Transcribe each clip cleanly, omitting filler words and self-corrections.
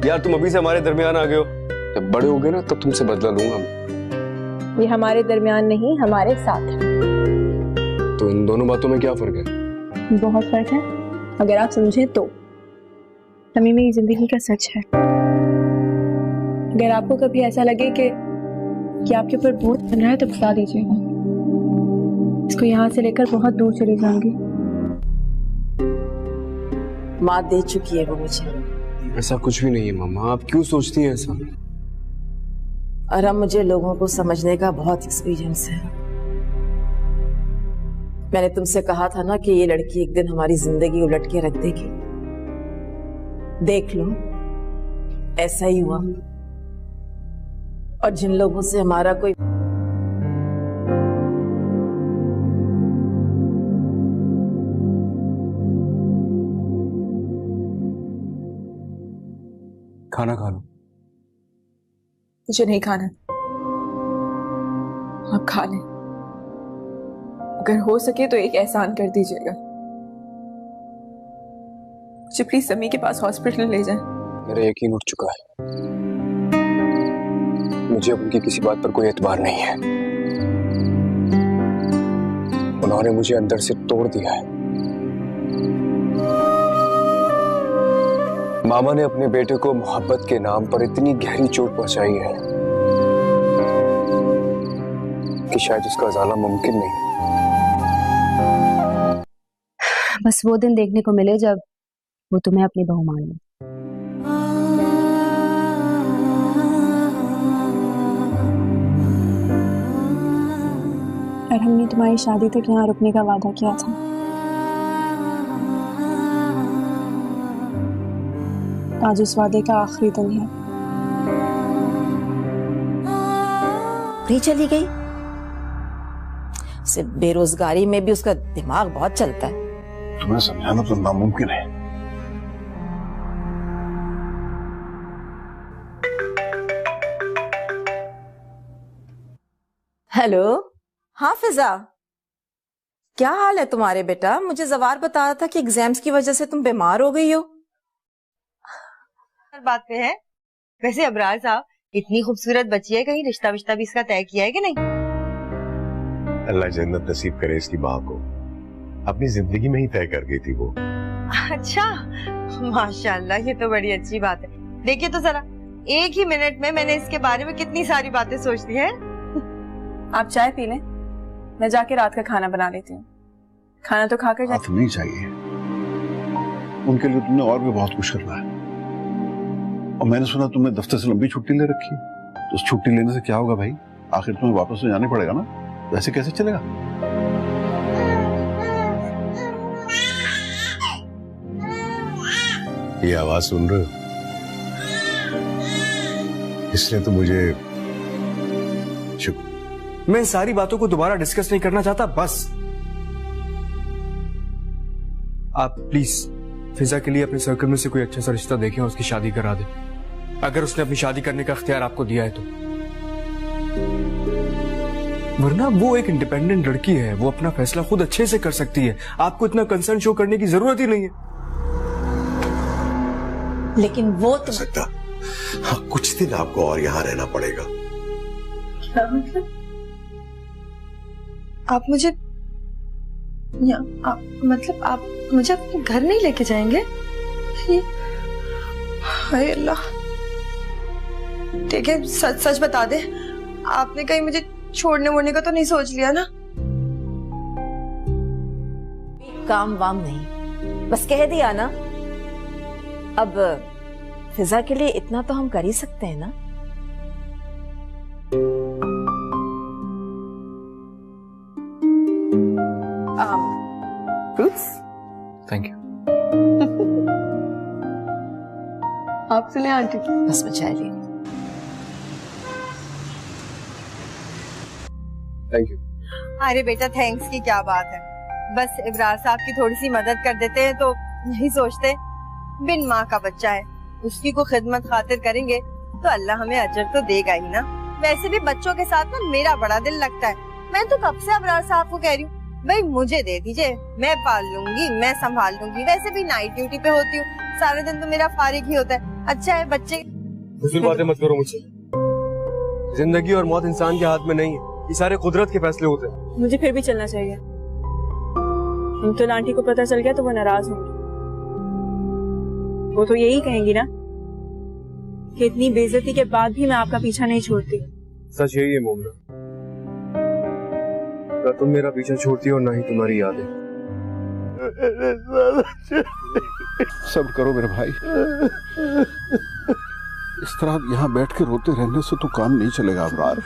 यार तुम अभी से हमारे दरमियान आ गए हो। जब बड़े हो गए ना तब तुमसे बदला लूंगा। ये हमारे दरमियान नहीं, हमारे साथ है। तो इन दोनों बातों में क्या फर्क है? बहुत फर्क है, अगर आप समझे तो। तमीम मेरी जिंदगी का सच है। अगर आपको कभी ऐसा लगे कि आपके ऊपर बोझ बन रहा है तो बता दीजिएगा। इसको यहाँ से लेकर बहुत दूर चली जाऊंगी। माँ दे चुकी है वो मुझे। ऐसा कुछ भी नहीं है मामा, आप क्यों सोचती हैं ऐसा? और अब मुझे लोगों को समझने का बहुत एक्सपीरियंस है। मैंने तुमसे कहा था ना कि ये लड़की एक दिन हमारी जिंदगी उलट के रख देगी। देख लो, ऐसा ही हुआ। और जिन लोगों से हमारा कोई खाना खा लो। मुझे नहीं खाना, आप खा लें। अगर हो सके तो एक एहसान कर दीजिएगा, मुझे प्लीज समी के पास हॉस्पिटल ले जाएं। मेरा यकीन उठ चुका है, मुझे उनकी किसी बात पर कोई एतबार नहीं है। उन्होंने मुझे अंदर से तोड़ दिया है। मामा ने अपने बेटे को मोहब्बत के नाम पर इतनी गहरी चोट पहुंचाई है कि शायद उसका अज़ाला मुमकिन नहीं। बस वो दिन देखने को मिले जब वो तुम्हें अपनी बहू मान ले। और हमने तुम्हारी शादी तक यहाँ रुकने का वादा किया था। आज उस वादे का आखिरी दिन है। नहीं चली गई। सिर्फ बेरोजगारी में भी उसका दिमाग बहुत चलता है। तुम्हें समझाना तो नामुमकिन है। हेलो, हाँ फिजा, क्या हाल है तुम्हारे बेटा? मुझे जवार बता रहा था कि एग्जाम्स की वजह से तुम बीमार हो गई हो। बात पे है। वैसे अबरार साहब, इतनी खूबसूरत बच्ची है, कहीं रिश्ता विश्ता भी इसका तय किया है कि नहीं? अल्लाह जन्नत नसीब करे इसकी माँ को। अपनी जिंदगी में ही तय कर गई थी वो। अच्छा, माशाल्लाह, ये तो बड़ी अच्छी बात है। देखिए तो जरा, एक ही मिनट में मैंने इसके बारे में कितनी सारी बातें सोच ली है। आप चाय पी लें, मैं जाके रात का खाना बना लेती हूँ। खाना तो खाकर जा। हाथ नहीं चाहिए, उनके लिए तुमने और भी बहुत कुछ करना है। और मैंने सुना तुमने दफ्तर से लंबी छुट्टी ले रखी है। तो उस छुट्टी लेने से क्या होगा भाई? आखिर तुम्हें वापस तो जाना पड़ेगा ना, वैसे कैसे चलेगा? ये आवाज सुन रहे हो? इसलिए तो मुझे मैं इन सारी बातों को दोबारा डिस्कस नहीं करना चाहता। बस आप प्लीज फिजा के लिए अपने सर्कल में से कोई अच्छा सा रिश्ता देखें और उसकी शादी करा दें, अगर उसने अपनी शादी करने का इख्तियार आपको दिया है तो। वरना वो एक इंडिपेंडेंट लड़की है, वो अपना फैसला खुद अच्छे से कर सकती है। आपको इतना कंसर्न शो करने की जरूरत ही नहीं है। लेकिन वो तो सकता, हाँ, कुछ दिन आपको और यहाँ रहना पड़ेगा। क्या मतलब? आप मुझे आप मुझे अपने घर नहीं लेके जाएंगे? हाय अल्लाह, ठीक है, सच सच बता दे, आपने कहीं मुझे छोड़ने वोड़ने का तो नहीं सोच लिया ना? काम वाम नहीं, बस कह दिया ना। अब फिजा के लिए इतना तो हम कर ही सकते हैं ना। फ्रूट्स? Thank you. आपसे ले आंटी। बस मैं चाय ले। Thank you. अरे बेटा, थैंक्स की क्या बात है। बस इब्रार साहब की थोड़ी सी मदद कर देते हैं तो यही सोचते, बिन माँ का बच्चा है, उसकी को खिदमत खातिर करेंगे तो अल्लाह हमें अजर तो देगा ही ना। वैसे भी बच्चों के साथ ना मेरा बड़ा दिल लगता है। मैं तो कब से अबरार साहब को कह रही हूँ भाई मुझे दे दीजिए, मैं पाल लूंगी, मैं संभाल लूंगी। वैसे भी नाइट ड्यूटी पे होती हूँ, सारा दिन तो मेरा फारिग ही होता है। अच्छा है बच्चे। फिजूल बातें मत करो मुझसे। जिंदगी और मौत इंसान के हाथ में नहीं है, ये सारे कुदरत के फैसले होते हैं। मुझे फिर भी चलना चाहिए। अंकल आंटी को पता चल गया तो वो नाराज होंगी। वो तो यही कहेंगी ना कि इतनी बेइज्जती के बाद भी मैं आपका पीछा नहीं छोड़ती। सच यही है मोमना, ना तुम मेरा पीछा छोड़ती हो और ना ही तुम्हारी यादें। सब्र करो मेरे भाई, इस तरह यहाँ बैठ के रोते रहने से तो काम नहीं चलेगा अबरार।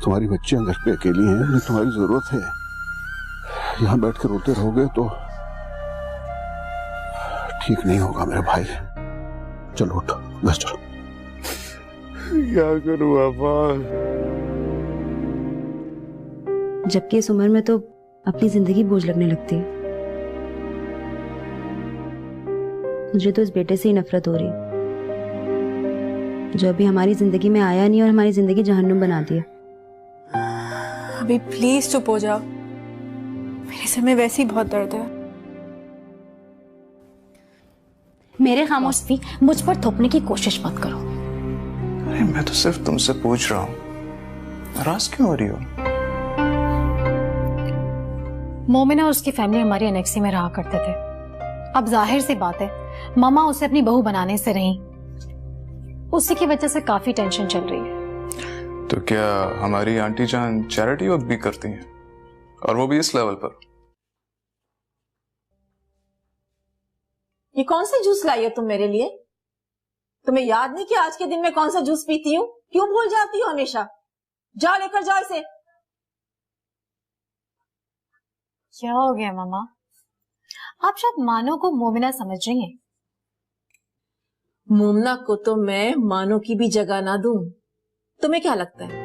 तुम्हारी बच्चियां घर पे अकेली हैं, उन्हें तुम्हारी जरूरत है। यहाँ बैठ के रोते रहोगे तो ठीक नहीं होगा मेरे भाई। चलो उठो, बस चलो। क्या करूं आपा? जबकि इस उम्र में तो अपनी जिंदगी बोझ लगने लगती है। मुझे तो इस बेटे से ही नफरत हो रही है, जो अभी हमारी जिंदगी में आया नहीं और हमारी जिंदगी जहन्नुम बना दिया। अभी प्लीज चुप हो जाओ, मेरे सर में वैसे ही बहुत दर्द है। मेरे खामोश भी मुझ पर थोपने की कोशिश मत करो। अरे मैं तो सिर्फ तुमसे पूछ रहा हूँ, नाराज क्यों हो रही हो? मोमिना और उसकी फैमिली हमारी एनेक्सी में रहा करते थे। अब जाहिर सी बात है मामा उसे अपनी बहू बनाने से रही, उसी की वजह से काफी टेंशन चल रही है। तो क्या हमारी आंटी जान चैरिटी वर्क भी करती हैं, और वो भी इस लेवल पर? ये कौन सा जूस लाई हो तुम मेरे लिए? तुम्हें याद नहीं कि आज के दिन में कौन सा जूस पीती हूँ? क्यों भूल जाती हो हमेशा? जाओ लेकर जाओ इसे। क्या हो गया मामा? आप शायद मानो को मोमिना समझ रही हैं। मोमना को तो मैं मानो की भी जगह ना दूं। तुम्हें क्या लगता है?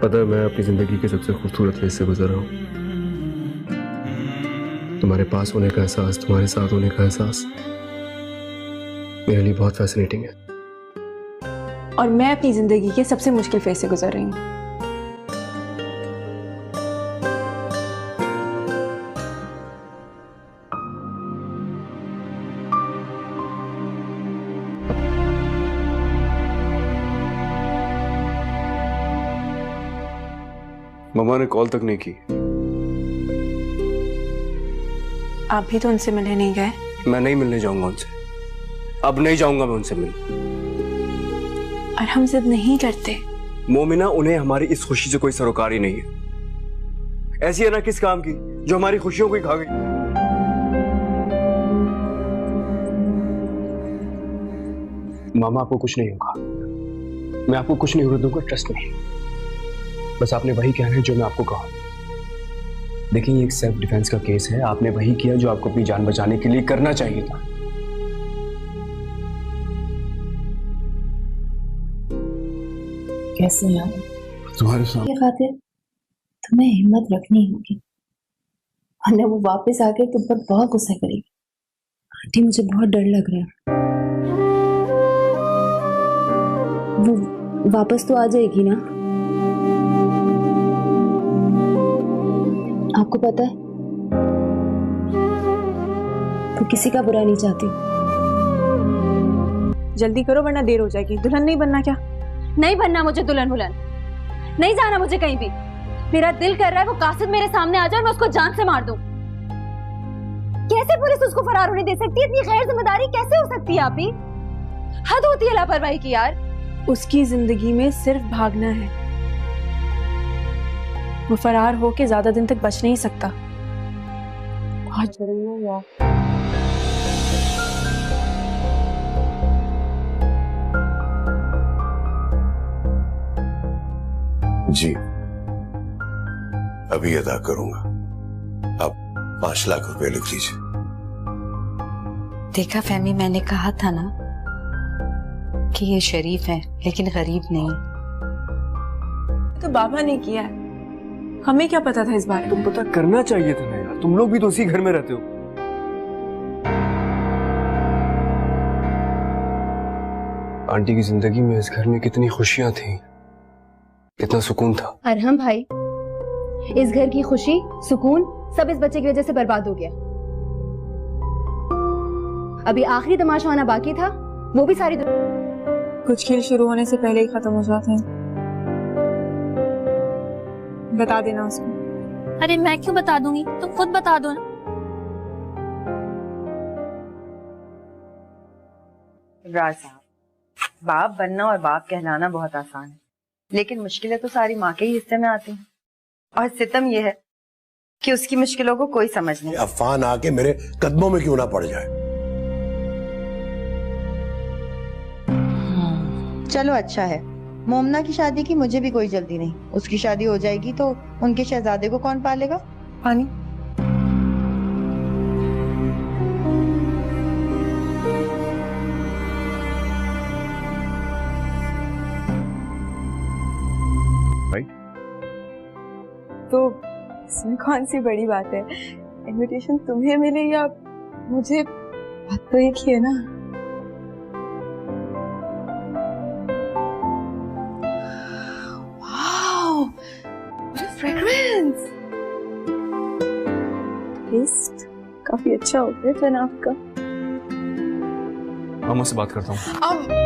पता है मैं अपनी जिंदगी के सबसे खूबसूरत फेज से गुजर रहा हूँ। तुम्हारे पास होने का एहसास, तुम्हारे साथ होने का एहसास मेरे लिए बहुत फैसिनेटिंग है। और मैं अपनी जिंदगी के सबसे मुश्किल फेज से गुजर रही हूँ। मम्मा ने कॉल तक नहीं की। आप भी तो उनसे मिलने नहीं गए? मैं नहीं मिलने जाऊंगा उनसे, अब नहीं जाऊंगा मैं उनसे मिलने। और हम जिद नहीं करते। मोमिना, उन्हें हमारी इस खुशी से कोई सरोकारी नहीं है। ऐसी है ना किस काम की जो हमारी खुशियों को ही खा गई। मामा आपको कुछ नहीं होगा, मैं आपको कुछ नहीं होने दूंगा, ट्रस्ट नहीं। बस आपने वही कहना है जो मैं आपको कहा। देखिए ये एक सेल्फ डिफेंस का केस है, आपने वही किया जो आपको अपनी जान बचाने के लिए करना चाहिए था। कैसे यार तुम्हारे सामने खातिर तुम्हें हिम्मत रखनी होगी, वरना वो वापस आके तुम पर बहुत गुस्सा करेगी। आंटी मुझे बहुत डर लग रहा है। वो वापस तो आ जाएगी ना? आपको पता है वो किसी का बुरा नहीं चाहती। जल्दी करो वरना देर हो जाएगी। दुल्हन नहीं बनना क्या? नहीं बनना मुझे दुल्हन वुल्हन, नहीं जाना मुझे कहीं भी। मेरा दिल कर रहा है वो कासिद मेरे सामने आ जाए, मैं उसको जान से मार दूं। कैसे पुलिस उसको फरार होने दे सकती है? इतनी गैर जिम्मेदारी कैसे हो सकती है? आप ही हद होती है लापरवाही की यार। उसकी जिंदगी में सिर्फ भागना है, वो फरार होके ज्यादा दिन तक बच नहीं सकता। बहुत जरूरी है यार। जी अभी अदा करूंगा। आप 5 लाख रुपए लिख लीजिए। देखा फहमी, मैंने कहा था ना कि ये शरीफ है लेकिन गरीब नहीं। तो बाबा ने किया है, हमें क्या पता था इस बारे में? तुम पता करना चाहिए था ना यार, तुम लोग भी तो उसी घर में रहते हो। आंटी की जिंदगी में इस घर में कितनी खुशियां थी, कितना सुकून था। अरहम भाई, इस घर की खुशी सुकून सब इस बच्चे की वजह से बर्बाद हो गया। अभी आखिरी तमाशा आना बाकी था, वो भी सारी कुछ खेल शुरू होने से पहले ही खत्म हो जाते हैं। बता देना उसको। अरे मैं क्यों बता दूंगी, तुम खुद बता दो ना। इब्रार साहब, बाप बनना और बाप कहलाना बहुत आसान है, लेकिन मुश्किलें तो सारी माँ के ही हिस्से में आती हैं। और सितम यह है कि उसकी मुश्किलों को कोई समझ नहीं। अफवान आके मेरे कदमों में क्यों ना पड़ जाए। चलो अच्छा है, मोमना की शादी की मुझे भी कोई जल्दी नहीं। उसकी शादी हो जाएगी तो उनके शहजादे को कौन पालेगा? पानी। तो इसमें कौन सी बड़ी बात है? इनविटेशन तुम्हें मिले या मुझे, बात तो एक ही है ना। Wow, what a fragrance. Taste काफी अच्छा हो गया जनाब का। मामा से बात करता हूँ।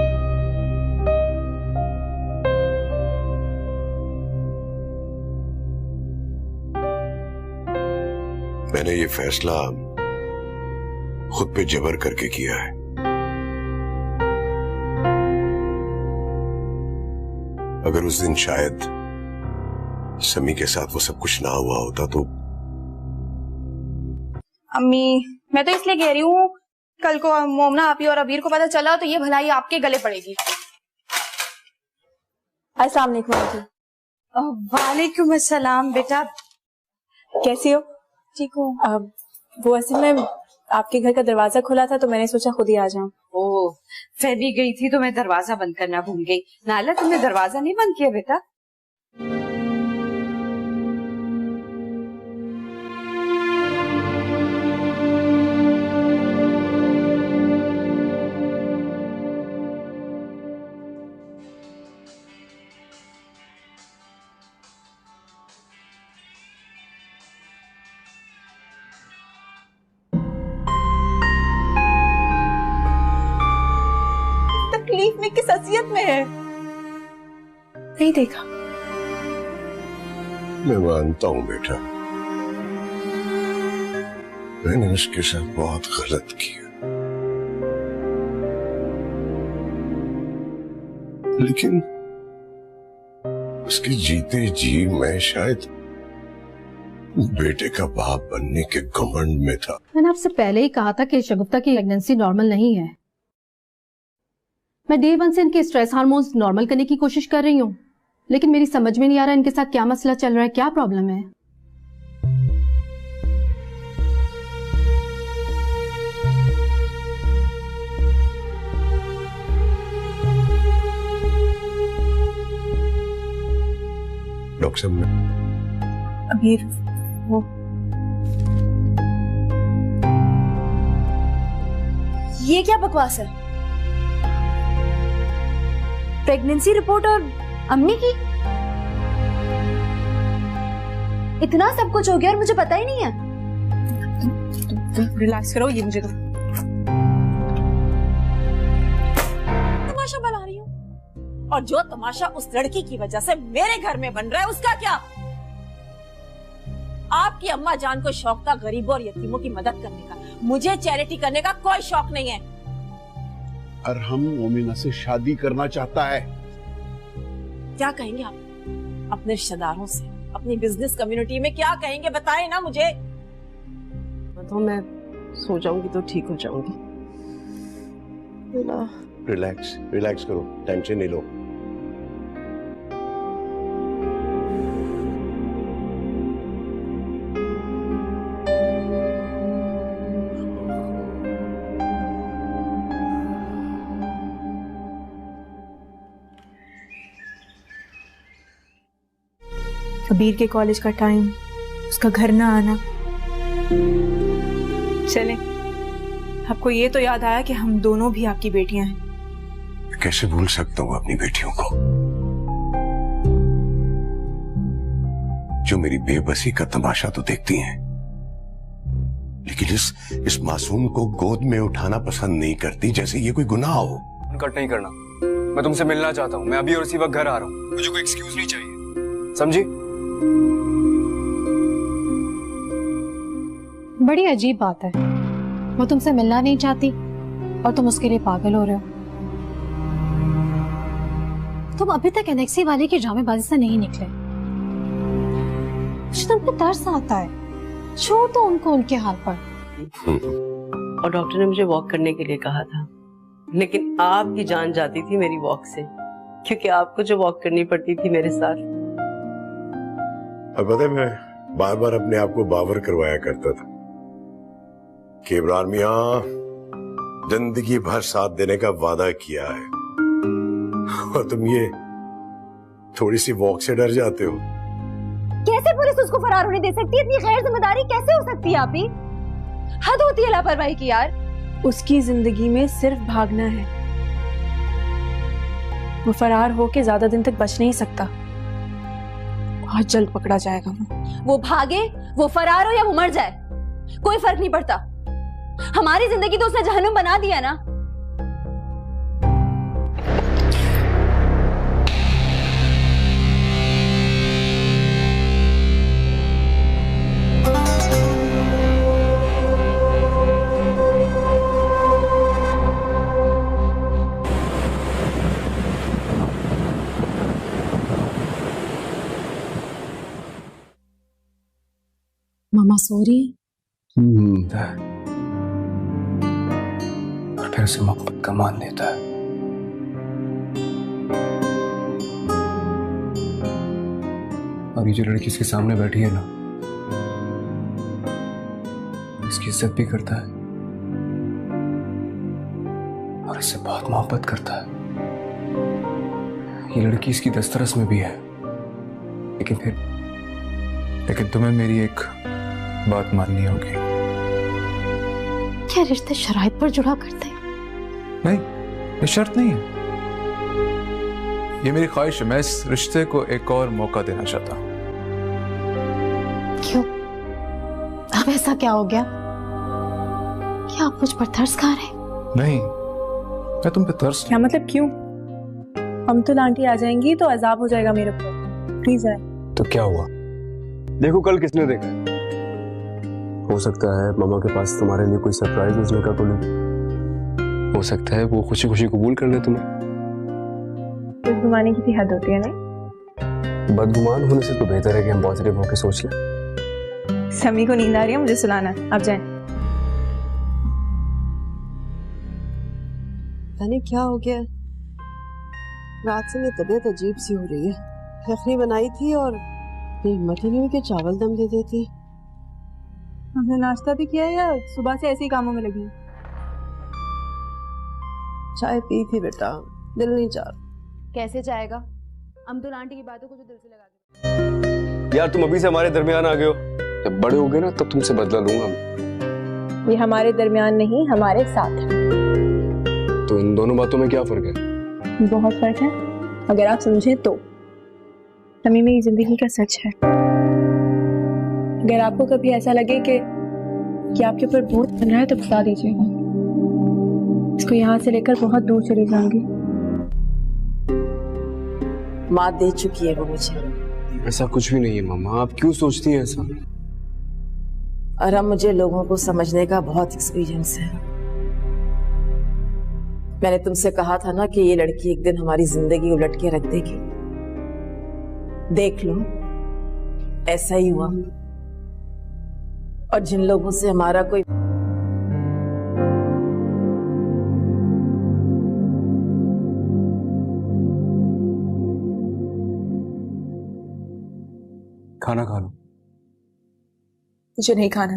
मैंने ये फैसला खुद पे जबर करके किया है। अगर उस दिन शायद समी के साथ वो सब कुछ ना हुआ होता तो। अम्मी, मैं तो इसलिए कह रही हूँ, कल को मोमना, आपी और अबीर को पता चला तो ये भलाई आपके गले पड़ेगी। अस्सलाम वालेकुम आंटी। वालेकुम अस्सलाम। बेटा कैसी हो? ठीक हूँ। वो असल में आपके घर का दरवाजा खुला था तो मैंने सोचा खुद ही आ जाऊं। ओह, फैबी गई थी तो मैं दरवाजा बंद करना भूल गई। नाला, तुमने दरवाजा नहीं बंद किया बेटा? तकलीफ में किस हसीयत में है? नहीं देखा। मैं मानता हूं बेटा, मैंने उसके साथ बहुत गलत किया, लेकिन उसके जीते जी मैं शायद बेटे का बाप बनने के घमंड में था। मैंने आपसे पहले ही कहा था कि शगुफ्ता की प्रेगनेंसी नॉर्मल नहीं है। मैं डे 1 से इनके स्ट्रेस हार्मोन्स नॉर्मल करने की कोशिश कर रही हूँ, लेकिन मेरी समझ में नहीं आ रहा इनके साथ क्या मसला चल रहा है, क्या प्रॉब्लम है। डॉक्टर साहब, अबीर, वो ये क्या बकवास है? प्रेगनेंसी रिपोर्ट और अम्मी की? इतना सब कुछ हो गया और मुझे पता ही नहीं है। रिलैक्स करो, ये मुझे दो। तमाशा बना रही हूँ, और जो तमाशा उस लड़की की वजह से मेरे घर में बन रहा है उसका क्या? आपकी अम्मा जान को शौक था गरीबों और यतीमों की मदद करने का, मुझे चैरिटी करने का कोई शौक नहीं है। अरहम मोमिना से शादी करना चाहता है। क्या कहेंगे आप अपने रिश्तेदारों से, अपनी बिजनेस कम्युनिटी में क्या कहेंगे? बताएं ना मुझे। तो मैं सो जाऊंगी तो ठीक हो जाऊंगी। रिलैक्स रिलैक्स करो, टेंशन नहीं लो। कबीर के कॉलेज का टाइम, उसका घर ना आना। चले, आपको ये तो याद आया कि हम दोनों भी आपकी बेटियां हैं। कैसे भूल सकता हूँ अपनी बेटियों को, जो मेरी बेबसी का तमाशा तो देखती हैं, लेकिन इस मासूम को गोद में उठाना पसंद नहीं करती, जैसे ये कोई गुनाह हो। कट नहीं करना, मैं तुमसे मिलना चाहता हूँ। मैं अभी और इसी वक्त घर आ रहा हूँ, मुझे कोई एक्सक्यूज नहीं चाहिए, समझी? बड़ी अजीब बात है, वो तुमसे मिलना नहीं चाहती और तुम उसके लिए पागल हो रहे हो। तुम अभी तक एनेक्सी वाले की ड्रामेबाजी से नहीं निकले। मुझे तुम पे तरस आता है, छोड़ दो उनको उनके हाल पर। और डॉक्टर ने मुझे वॉक करने के लिए कहा था, लेकिन आपकी जान जाती थी मेरी वॉक से, क्योंकि आपको जो वॉक करनी पड़ती थी मेरे साथ। अब पता है, मैं बार बार अपने आप को बावर करवाया करता था कि इमरान मियां जिंदगी भर साथ देने का वादा किया है, और तुम ये थोड़ी सी वॉक से डर जाते हो। कैसे पुलिस उसको फरार होने दे सकती है? इतनी गैर जिम्मेदारी कैसे हो सकती है? आप ही हद होती है लापरवाही की यार। उसकी जिंदगी में सिर्फ भागना है, वो फरार होके ज्यादा दिन तक बच नहीं सकता, बहुत जल्द पकड़ा जाएगा। वो भागे, वो फरार हो या वो मर जाए, कोई फर्क नहीं पड़ता। हमारी जिंदगी तो उसने जहन्नुम बना दिया ना। मामा सो रही है? और फिर उसे मोहब्बत का मान देता है। और ये जो लड़की इसके सामने बैठी है ना, इसकी इज्जत भी करता है और इससे बहुत मोहब्बत करता है। ये लड़की इसकी दस्तरस में भी है, लेकिन तुम्हें मेरी एक बात माननी होगी। क्या रिश्ते शराइत पर जुड़ा करते हैं? नहीं, ये शर्त नहीं है, ये मेरी ख्वाहिश है। मैं इस रिश्ते को एक और मौका देना चाहता हूं। क्यों? अब ऐसा क्या हो गया? क्या आप मुझ पर तरस खा रहे हैं? नहीं, मैं तुम पे तरस। क्या मतलब क्यों? अमतुल आंटी आ जाएंगी तो अजाब हो जाएगा मेरे पर। प्लीज आए। तो क्या हुआ? देखो कल किसने देखा है? हो सकता है मामा के पास तुम्हारे लिए कोई सरप्राइज भेजने का कोई, हो सकता है वो खुशी खुशी कबूल कर ले तुम्हें। बदगुमानी की भी हद होती है नहीं? बदगुमान होने से तो बेहतर है कि हम पॉजिटिव होकर सोच लें। समी को नींद आ रही है, मुझे सुलाना है, आप जाएं। पता नहीं क्या हो गया, रात से मेरी तबीयत अजीब सी हो रही है। यखनी बनाई थी और हिम्मत ही नहीं हुई कि चावल दम दे देती। हमने नाश्ता भी किया या सुबह से ऐसे ही कामों में लगी? चाय पी थी बेटा, दिल नहीं चाह। कैसे जाएगा? अमतुल आंटी की बातों को जो दिल से लगा के। यार तुम अभी से हमारे दरमियान आ गए हो, जब बड़े हो गए ना तब तुमसे बदला लूंगा मैं। ये हमारे दरमियान नहीं, हमारे साथ है। तो इन दोनों बातों में क्या फर्क है? बहुत फर्क है, अगर आप समझे तो। तमी मेरी जिंदगी का सच है। अगर आपको कभी ऐसा लगे कि आपके ऊपर बोझ बन रहा है तो बता दीजिएगा, इसको यहाँ से लेकर बहुत दूर चली जाऊंगी। माँ दे चुकी है वो मुझे। ऐसा कुछ भी नहीं है मामा, आप क्यों सोचती हैं ऐसा? और अब मुझे लोगों को समझने का बहुत एक्सपीरियंस है। मैंने तुमसे कहा था ना कि ये लड़की एक दिन हमारी जिंदगी उलट के रख देगी। देख लो, ऐसा ही हुआ। और जिन लोगों से हमारा कोई खाना खा लो। मुझे नहीं खाना,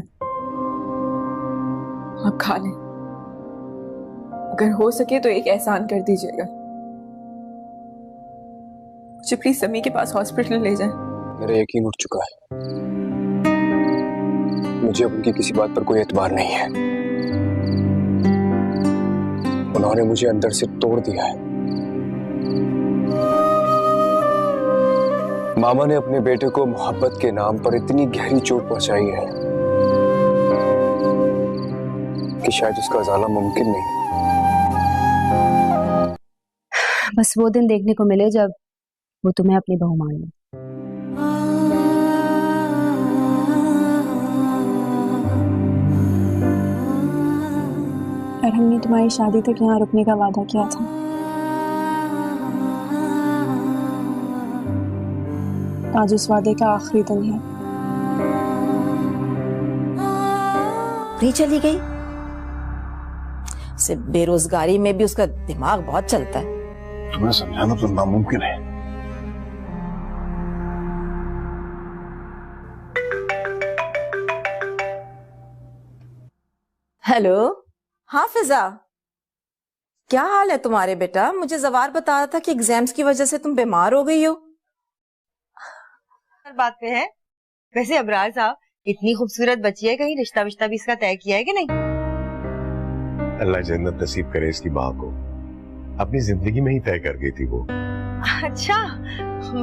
आप खा लें। अगर हो सके तो एक एहसान कर दीजिएगा, मुझे प्लीज समी के पास हॉस्पिटल ले जाएं। मेरा यकीन उठ चुका है। मुझे अब उनकी किसी बात पर कोई एतबार नहीं है। उन्होंने मुझे अंदर से तोड़ दिया है। मामा ने अपने बेटे को मोहब्बत के नाम पर इतनी गहरी चोट पहुंचाई है कि शायद उसका ज़ाला मुमकिन नहीं। बस वो दिन देखने को मिले जब वो तुम्हें अपनी बहू मान ले। और हमने तुम्हारी शादी तक यहाँ रुकने का वादा किया था। आज उस वादे का आखिरी दिन है। नहीं चली गई, उसे बेरोजगारी में भी उसका दिमाग बहुत चलता है। तुम्हें समझाना तो नामुमकिन है। हेलो, हाँ फिजा, क्या हाल है तुम्हारे बेटा? मुझे जवार बता रहा था कि एग्जाम्स की वजह से तुम बीमार हो गई हो। बात पे है। वैसे अबरार साहब, इतनी खूबसूरत बच्ची है, कहीं रिश्ता विश्ता भी इसका तय किया है कि नहीं? अल्लाह जन्नत नसीब करे इसकी माँ को। अपनी जिंदगी में ही तय कर गई थी वो। अच्छा,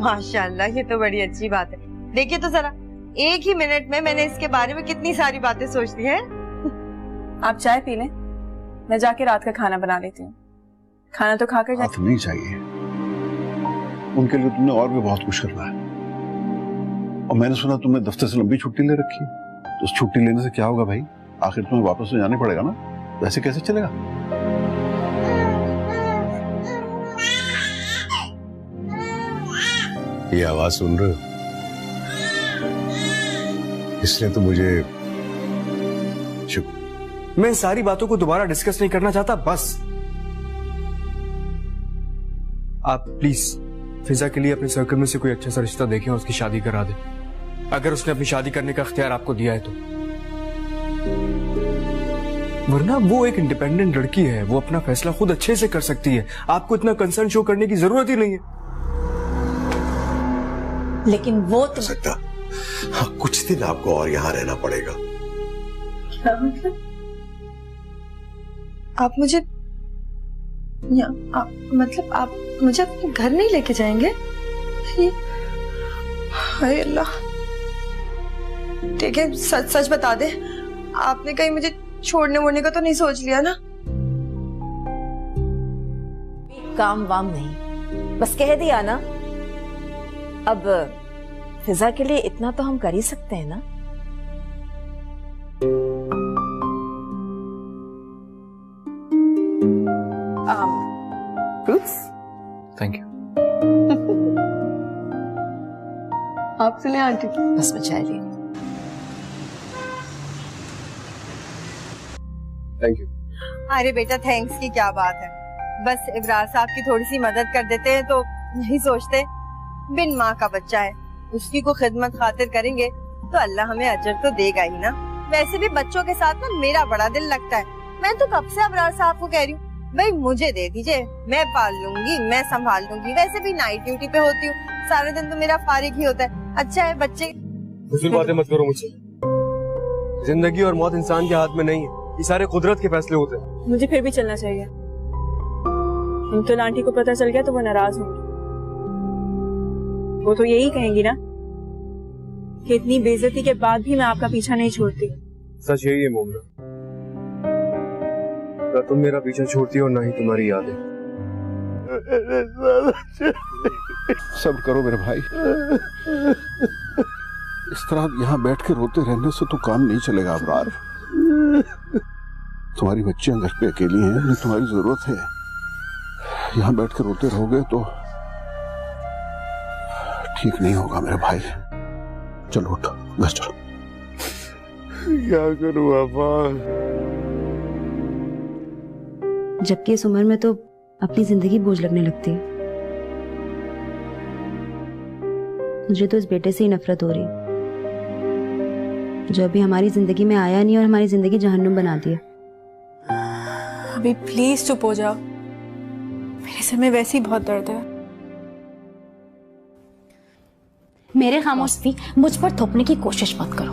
माशाल्लाह, ये तो बड़ी अच्छी बात है। देखिए तो जरा, एक ही मिनट में मैंने इसके बारे में कितनी सारी बातें सोच दी हैं। आप चाय पी लें, मैं जाके रात का खाना बना लेती हूँ। खाना तो खाकर हाथ नहीं चाहिए, उनके लिए तुमने और भी बहुत कुछ करना है। और मैंने सुना तुमने दफ्तर से लंबी छुट्टी ले रखी, तो उस छुट्टी लेने से क्या होगा भाई? आखिर तुम्हें वापस तो जाना पड़ेगा ना, वैसे कैसे चलेगा? ये आवाज सुन रहे हो? इसने तो मुझे मैं इन सारी बातों को दोबारा डिस्कस नहीं करना चाहता। बस आप प्लीज फिजा के लिए अपने सर्कल में से कोई अच्छा सा रिश्ता देखें और उसकी शादी करा दें, अगर उसने अपनी शादी करने का इख्तियार आपको दिया है तो। वरना वो एक इंडिपेंडेंट लड़की है, वो अपना फैसला खुद अच्छे से कर सकती है। आपको इतना कंसर्न शो करने की जरूरत ही नहीं है। लेकिन वो तो सकता, हाँ, कुछ दिन आपको और यहाँ रहना पड़ेगा। क्या मतलब? आप मुझे मतलब आप मुझे अपने घर नहीं लेके जाएंगे? हाय अल्लाह, ठीक है, सच सच बता दे, आपने कहीं मुझे छोड़ने वोड़ने का तो नहीं सोच लिया ना? काम वाम नहीं, बस कह दिया ना। अब फिजा के लिए इतना तो हम कर ही सकते हैं ना। फ्रूट्स? Thank you. आप सुने आंटी? बस मैं चाय ले। Thank you. अरे बेटा, थैंक्स की क्या बात है। बस इब्रार साहब की थोड़ी सी मदद कर देते हैं तो नहीं सोचते, बिन माँ का बच्चा है, उसकी को खिदमत खातिर करेंगे तो अल्लाह हमें अजर तो देगा ही ना। वैसे भी बच्चों के साथ ना मेरा बड़ा दिल लगता है। मैं तो कब से अबरार साहब को कह रही हूँ, भाई मुझे दे दीजिए, मैं पाल लूंगी, मैं संभाल लूंगी। वैसे भी नाइट ड्यूटी पे होती हूँ, सारा दिन तो मेरा फारिग ही होता है। अच्छा है बच्चे। बातें मत करो मुझसे। जिंदगी और मौत इंसान के हाथ में नहीं है, ये सारे कुदरत के फैसले होते हैं। मुझे फिर भी चलना चाहिए। तो आंटी को पता चल गया तो वो नाराज होंगी। वो तो यही कहेंगी ना कि इतनी बेइज्जती के बाद भी मैं आपका पीछा नहीं छोड़ती। सच यही है मोमना, ना तुम मेरा पीछा छोड़ती हो, ना ही तुम्हारी यादें। सब्र करो मेरे भाई, इस तरह यहाँ बैठ के रोते रहने से तो काम नहीं चलेगा अबरार। तुम्हारी बच्चियां घर पे अकेली हैं, उन्हें तुम्हारी जरूरत है। यहाँ बैठ के रोते रहोगे तो ठीक नहीं होगा मेरे भाई। चलो उठो, घर चलो। क्या करूं पापा? जबकि इस उम्र में तो अपनी जिंदगी बोझ लगने लगती है। मुझे तो इस बेटे से ही नफरत हो रही है, जो अभी हमारी जिंदगी में आया नहीं और हमारी जिंदगी जहन्नुम बना दिया। अभी प्लीज चुप हो जाओ, मेरे सिर में वैसे ही बहुत दर्द है। मेरे खामोशी मुझ पर थोपने की कोशिश मत करो।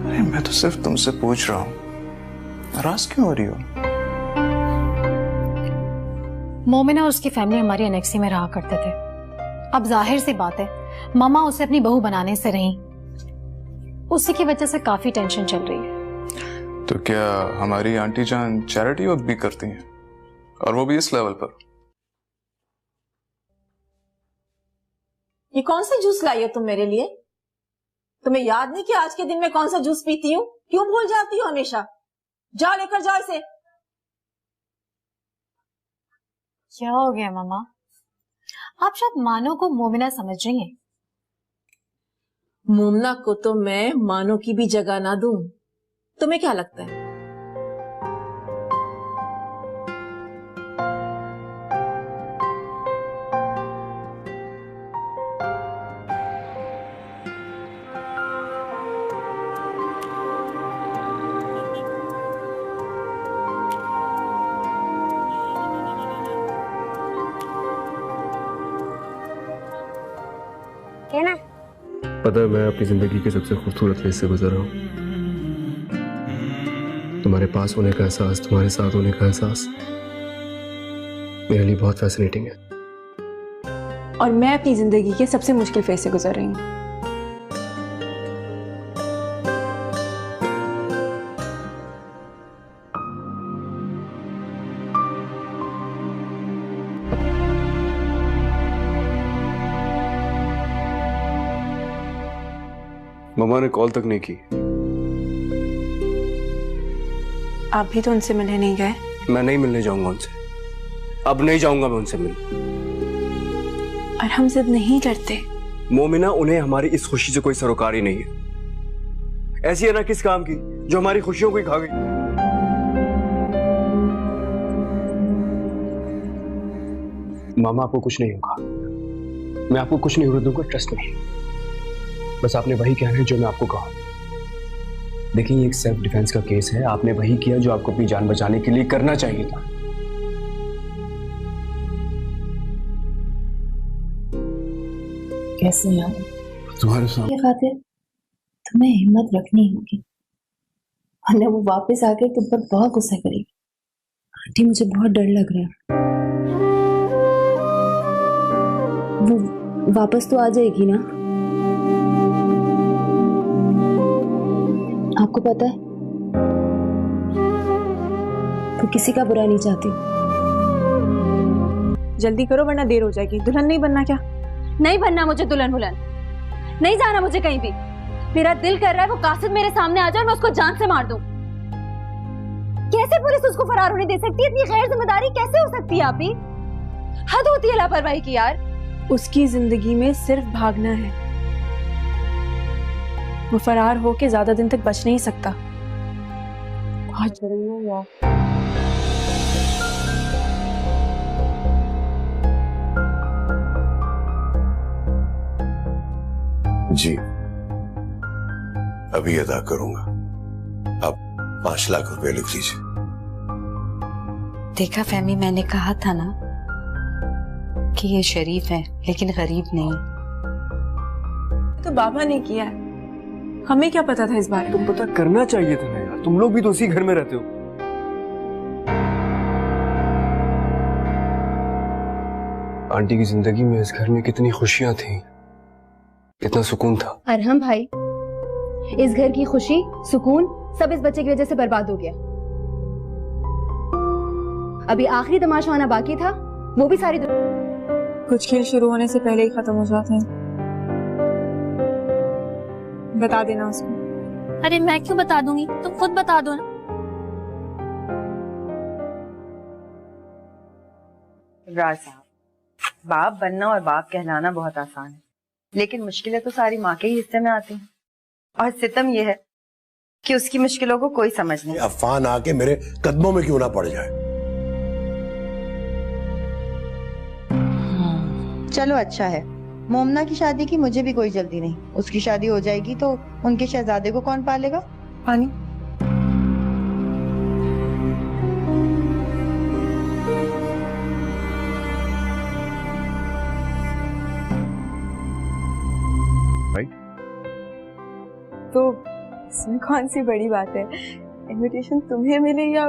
अरे मैं तो सिर्फ तुमसे पूछ रहा हूँ, नाराज क्यों हो रही हो? मोमिना और उसकी फैमिली हमारी एनेक्सी में रहा करते थे। अब जाहिर सी बात है, मामा उसे अपनी बहू बनाने से रही, उसी की वजह से काफी टेंशन चल रही है। तो क्या हमारी आंटी जान चैरिटी वर्क भी करती हैं, और वो भी इस लेवल पर? ये कौन सा जूस लाई हो तुम मेरे लिए? तुम्हें याद नहीं कि आज के दिन में कौन सा जूस पीती हूँ? क्यों भूल जाती हो हमेशा? जाओ लेकर जाओ इसे। क्या हो गया मामा? आप शायद मानो को मोमिना समझ रही हैं। मोमना को तो मैं मानो की भी जगह ना दूं। तुम्हें क्या लगता है? पता है, मैं अपनी जिंदगी के सबसे खूबसूरत फेज से गुजर रहा हूँ। तुम्हारे पास होने का एहसास, तुम्हारे साथ होने का एहसास मेरे लिए बहुत फैसिनेटिंग है। और मैं अपनी जिंदगी के सबसे मुश्किल फेज से गुजर रही हूँ। मम्मा ने कॉल तक नहीं की। आप भी तो उनसे मिलने नहीं गए? मैं नहीं मिलने जाऊंगा उनसे, अब नहीं जाऊंगा मैं उनसे मिलने। और हम जिद नहीं करते। मोमिना, उन्हें हमारी इस खुशी से कोई सरोकार ही नहीं है। ऐसी है ना किस काम की जो हमारी खुशियों को ही खा गई। मामा, आपको कुछ नहीं होगा, मैं आपको कुछ नहीं होने दूंगा, ट्रस्ट नहीं। बस आपने वही कहना है जो मैं आपको कहूं। देखिए, ये एक सेल्फ डिफेंस का केस है, आपने वही किया जो आपको अपनी जान बचाने के लिए करना चाहिए था। कैसे यार, तुम्हारे सामने खातिर तुम्हें हिम्मत रखनी होगी, वरना वो वापस आके तुम पर बहुत गुस्सा करेगी। आंटी, मुझे बहुत डर लग रहा है। वो वापस तो आ जाएगी ना? आपको पता है, वो किसी का बुरा नहीं चाहती। जल्दी करो वरना देर हो जाएगी। दुल्हन नहीं बनना क्या? नहीं बनना मुझे दुल्हन वुल्हन, नहीं जाना मुझे कहीं भी। मेरा दिल कर रहा है वो कासिद मेरे सामने आ जाए और मैं उसको जान से मार दूं। कैसे पुलिस उसको फरार होने दे सकती है? इतनी गैर जिम्मेदारी कैसे हो सकती है? आप ही हद होती है लापरवाही की यार। उसकी जिंदगी में सिर्फ भागना है, वो फरार होके ज्यादा दिन तक बच नहीं सकता। बहुत जरूरी है। जी, अभी अदा करूंगा। आप 5 लाख रुपए लिख लीजिए। देखा फहमी, मैंने कहा था ना कि ये शरीफ है लेकिन गरीब नहीं। तो बाबा ने किया है, हमें क्या पता था इस बारे में? तुम पता करना चाहिए था ना यार, तुम लोग भी तो उसी घर में रहते हो। आंटी की जिंदगी में इस घर में कितनी खुशियां थी, कितना सुकून था। अरहम भाई, इस घर की खुशी, सुकून सब इस बच्चे की वजह से बर्बाद हो गया। अभी आखिरी तमाशा आना बाकी था, वो भी सारी कुछ खेल शुरू होने से पहले ही खत्म हो जाते हैं। बता देना उसको। अरे मैं क्यों बता दूंगी, तुम खुद बता दो ना। इब्रार साहब, बाप बनना और बाप कहलाना बहुत आसान है, लेकिन मुश्किलें तो सारी माँ के ही हिस्से में आती हैं। और सितम यह है कि उसकी मुश्किलों को कोई समझ नहीं। अफवान आके मेरे कदमों में क्यों ना पड़ जाए। चलो अच्छा है, मोमना की शादी की मुझे भी कोई जल्दी नहीं। उसकी शादी हो जाएगी तो उनके शहजादे को कौन पालेगा? पानी। भाई। तो इसमें कौन सी बड़ी बात है, इनविटेशन तुम्हें मिले या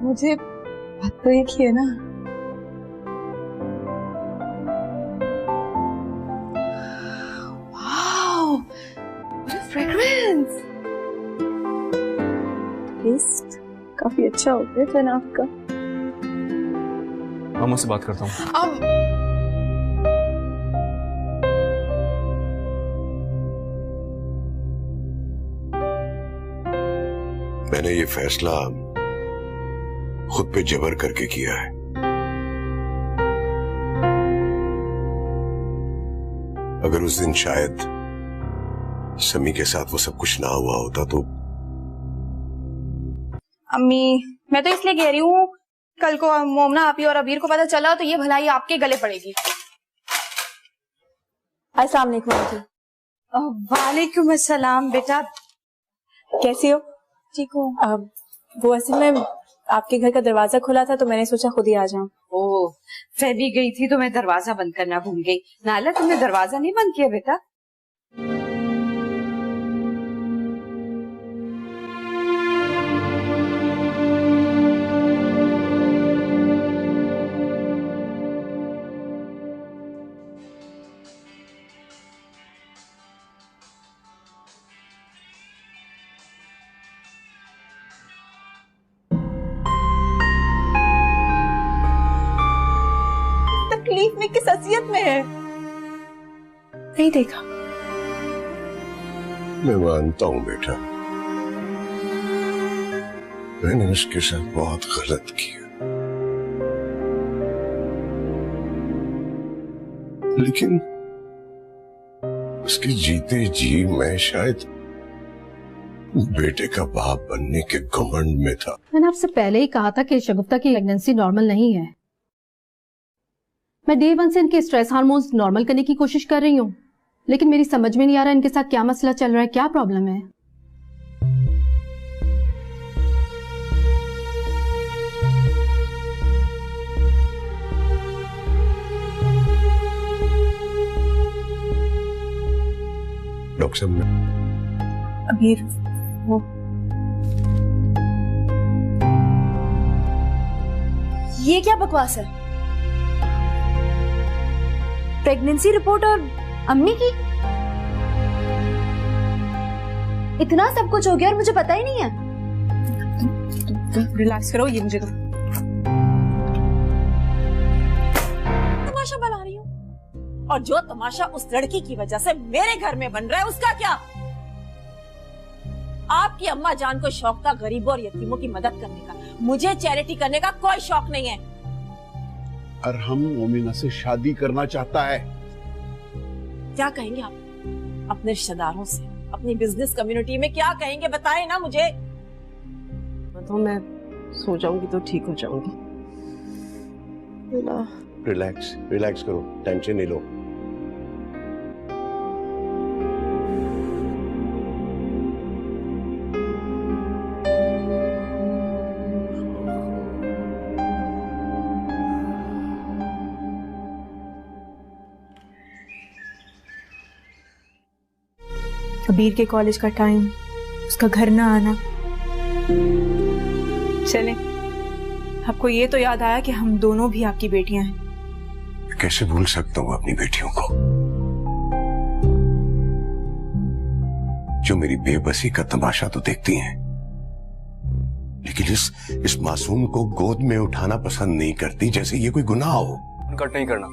मुझे, बात तो एक ही है ना। Wow, what a fragrance. Taste काफी अच्छा होता है जनाब का। मामा से बात करता हूँ। मैंने ये फैसला खुद पे जबर करके किया है। अगर उस दिन शायद समी के साथ वो सब कुछ ना हुआ होता तो। अम्मी, मैं तो इसलिए कह रही हूँ, कल को मोमना आपी और अबीर को पता चला तो ये भलाई आपके गले पड़ेगी। अस्सलाम वालेकुम। वालेकुम अस्सलाम। बेटा कैसी हो? ठीक हूँ। वो असल में आपके घर का दरवाजा खुला था तो मैंने सोचा खुद ही आ जाऊं। ओह, फैबी गई थी तो मैं दरवाजा बंद करना भूल गई। नाला, तुमने दरवाजा नहीं बंद किया बेटा? तकलीफ में किस हसीयत में है? नहीं देखा। मैं मानता हूं बेटा, मैंने उसके साथ बहुत गलत किया, लेकिन उसके जीते जी मैं शायद बेटे का बाप बनने के घमंड में था। मैंने आपसे पहले ही कहा था कि शगुफ्ता की प्रेगनेंसी नॉर्मल नहीं है। मैं डे 1 से इनके स्ट्रेस हार्मोन्स नॉर्मल करने की कोशिश कर रही हूँ, लेकिन मेरी समझ में नहीं आ रहा इनके साथ क्या मसला चल रहा है, क्या प्रॉब्लम है। डॉक्टर साहब, अबीर, वो ये क्या बकवास है? प्रेगनेंसी रिपोर्ट और अम्मी की? इतना सब कुछ हो गया और मुझे पता ही नहीं है। तुम रिलैक्स करो, ये मुझे तो तमाशा बना रही हूँ, और जो तमाशा उस लड़की की वजह से मेरे घर में बन रहा है उसका क्या? आपकी अम्मा जान को शौक था गरीबों और यतीमों की मदद करने का, मुझे चैरिटी करने का कोई शौक नहीं है। अरहम मोमिना से शादी करना चाहता है। क्या कहेंगे आप अपने रिश्तेदारों से, अपनी बिजनेस कम्युनिटी में क्या कहेंगे, बताएं ना मुझे। तो मैं सो जाऊंगी तो ठीक हो जाऊंगी। रिलैक्स रिलैक्स करो, टेंशन नहीं लो। कबीर के कॉलेज का टाइम, उसका घर ना आना। चले, आपको ये तो याद आया कि हम दोनों भी आपकी बेटियां हैं। कैसे भूल सकता हूँ अपनी बेटियों को, जो मेरी बेबसी का तमाशा तो देखती हैं, लेकिन इस मासूम को गोद में उठाना पसंद नहीं करती, जैसे ये कोई गुनाह हो। कट नहीं करना,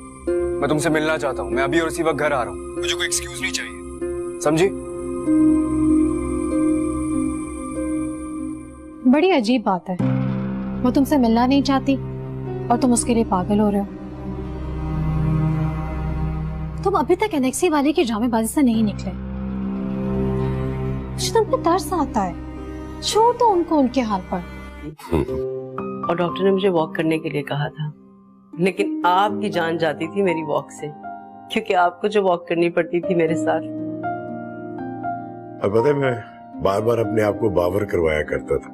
मैं तुमसे मिलना चाहता हूँ। मैं अभी और इसी वक्त घर आ रहा हूँ, मुझे कोई एक्सक्यूज नहीं चाहिए, समझी? बड़ी अजीब बात है, वो तुमसे मिलना नहीं चाहती और तुम उसके लिए पागल हो रहे हो। तुम अभी तक एनेक्सी वाले की ड्रामेबाजी से नहीं निकले। मुझे तुम पे तरस आता है, छोड़ दो उनको उनके हाल पर। और डॉक्टर ने मुझे वॉक करने के लिए कहा था, लेकिन आपकी जान जाती थी मेरी वॉक से, क्योंकि आपको जो वॉक करनी पड़ती थी मेरे साथ। अब पता है, मैं बार बार अपने आप को बावर करवाया करता था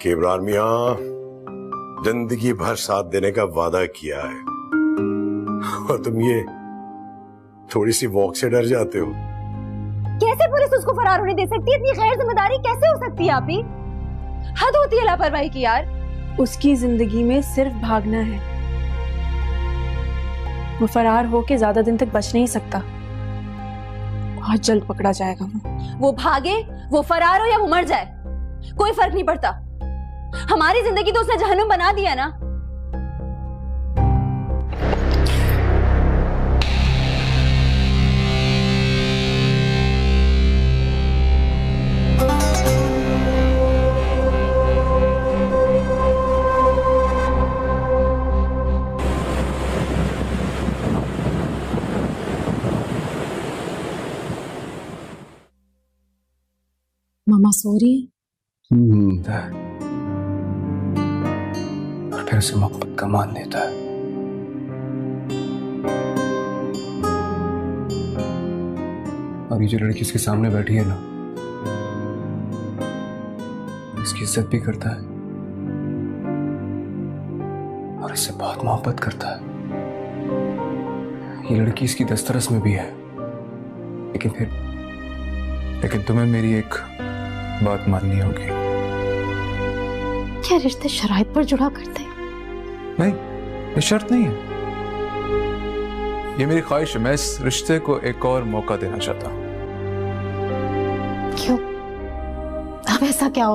कि इमरान मियां जिंदगी भर साथ देने का वादा किया है, और थोड़ी सी वॉक से डर जाते हो? कैसे पुलिस उसको फरार होने दे सकती है? इतनी गैर जिम्मेदारी कैसे हो सकती है? आप ही हद होती है लापरवाही की यार। उसकी जिंदगी में सिर्फ भागना है। वो फरार होके ज्यादा दिन तक बच नहीं सकता, बहुत जल्द पकड़ा जाएगा। वो भागे, वो फरार हो या वो मर जाए, कोई फर्क नहीं पड़ता। हमारी जिंदगी तो उसने जहन्नुम बना दिया ना। मामा सो रही है? और फिर उसे मोहब्बत का मान देता है। और ये जो लड़की इसके सामने बैठी है ना, इसकी इज्जत भी करता है और इससे बहुत मोहब्बत करता है। ये लड़की इसकी दस्तरस में भी है, लेकिन तुम्हें मेरी एक बात माननी होगी। क्या रिश्ते शराइत पर जुड़ा करते? नहीं, ये शर्त नहीं है, ये मेरी ख्वाहिश है। मैं इस रिश्ते को एक और मौका देना चाहता हूं। क्यों? अब ऐसा क्या हो?